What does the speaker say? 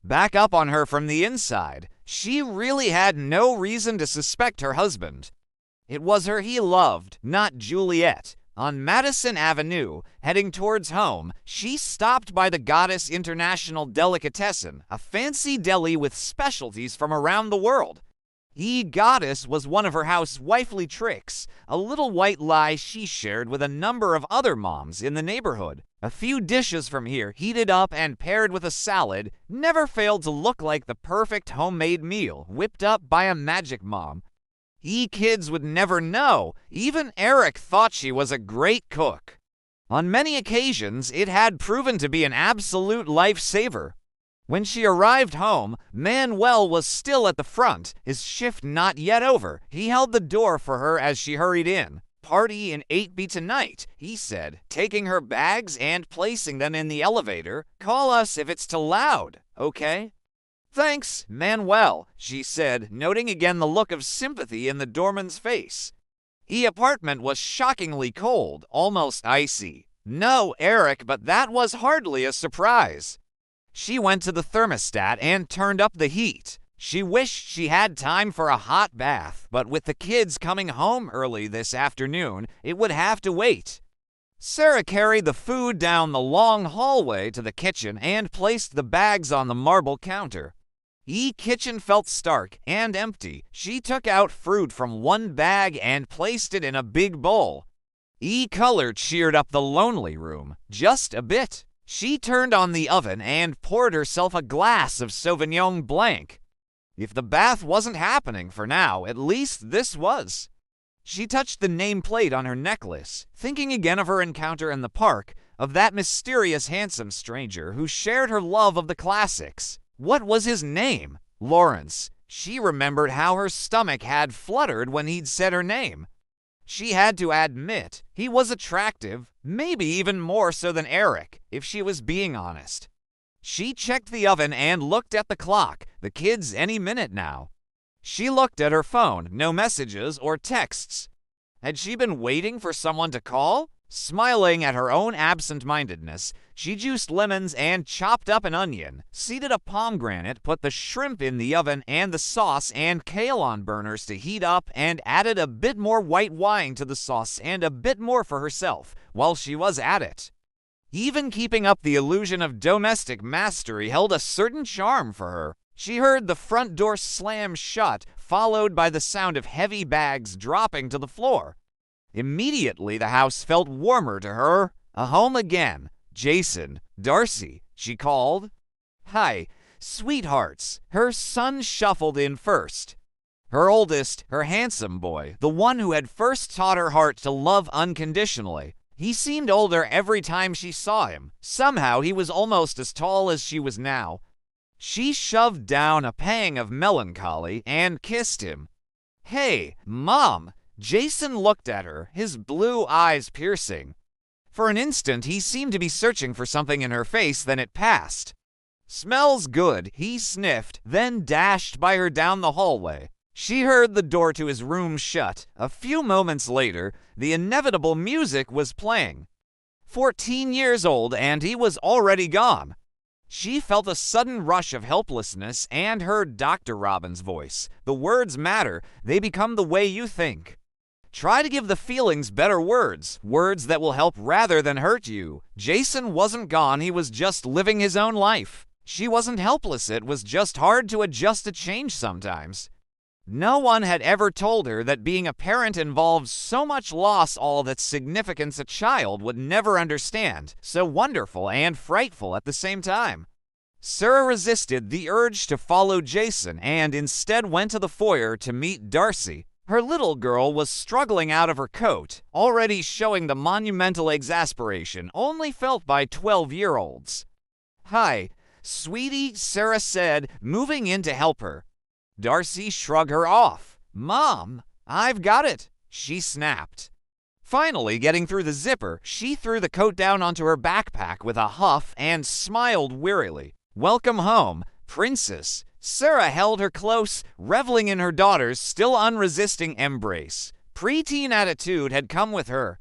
back up on her from the inside. She really had no reason to suspect her husband. It was her he loved, not Juliet. On Madison Avenue, heading towards home, she stopped by the Goddess International Delicatessen, a fancy deli with specialties from around the world. Goddess was one of her housewifely tricks, a little white lie she shared with a number of other moms in the neighborhood. A few dishes from here, heated up and paired with a salad, never failed to look like the perfect homemade meal whipped up by a magic mom. Kids would never know. Even Eric thought she was a great cook. On many occasions, it had proven to be an absolute lifesaver. When she arrived home, Manuel was still at the front, his shift not yet over. He held the door for her as she hurried in. "Party in 8B tonight," he said, taking her bags and placing them in the elevator. "Call us if it's too loud, okay?" "Thanks, Manuel," she said, noting again the look of sympathy in the doorman's face. The apartment was shockingly cold, almost icy. No, Eric, but that was hardly a surprise. She went to the thermostat and turned up the heat. She wished she had time for a hot bath, but with the kids coming home early this afternoon, it would have to wait. Sarah carried the food down the long hallway to the kitchen and placed the bags on the marble counter. The kitchen felt stark and empty. She took out fruit from one bag and placed it in a big bowl. Color cheered up the lonely room, just a bit. She turned on the oven and poured herself a glass of Sauvignon Blanc. If the bath wasn't happening for now, at least this was. She touched the nameplate on her necklace, thinking again of her encounter in the park, of that mysterious handsome stranger who shared her love of the classics. What was his name? Lawrence. She remembered how her stomach had fluttered when he'd said her name. She had to admit, he was attractive, maybe even more so than Eric, if she was being honest. She checked the oven and looked at the clock, the kids any minute now. She looked at her phone, no messages or texts. Had she been waiting for someone to call? Smiling at her own absent-mindedness, she juiced lemons and chopped up an onion, seeded a pomegranate, put the shrimp in the oven and the sauce and kale on burners to heat up, and added a bit more white wine to the sauce and a bit more for herself while she was at it. Even keeping up the illusion of domestic mastery held a certain charm for her. She heard the front door slam shut, followed by the sound of heavy bags dropping to the floor. Immediately the house felt warmer to her. A home again. "Jason, Darcy," she called. "Hi, sweethearts." Her son shuffled in first. Her oldest, her handsome boy, the one who had first taught her heart to love unconditionally. He seemed older every time she saw him. Somehow he was almost as tall as she was now. She shoved down a pang of melancholy and kissed him. "Hey, Mom!" Jason looked at her, his blue eyes piercing. For an instant, he seemed to be searching for something in her face, then it passed. "Smells good," he sniffed, then dashed by her down the hallway. She heard the door to his room shut. A few moments later, the inevitable music was playing. 14 years old, and he was already gone. She felt a sudden rush of helplessness and heard Dr. Robin's voice. The words matter. They become the way you think. Try to give the feelings better words, words that will help rather than hurt you. Jason wasn't gone, he was just living his own life. She wasn't helpless, it was just hard to adjust to change sometimes. No one had ever told her that being a parent involves so much loss, all that significance a child would never understand, so wonderful and frightful at the same time. Sarah resisted the urge to follow Jason and instead went to the foyer to meet Darcy. Her little girl was struggling out of her coat, already showing the monumental exasperation only felt by 12-year-olds. "Hi, sweetie," Sarah said, moving in to help her. Darcy shrugged her off. "Mom, I've got it," she snapped. Finally, getting through the zipper, she threw the coat down onto her backpack with a huff and smiled wearily. "Welcome home, princess." Sarah held her close, reveling in her daughter's still unresisting embrace. Preteen attitude had come with her.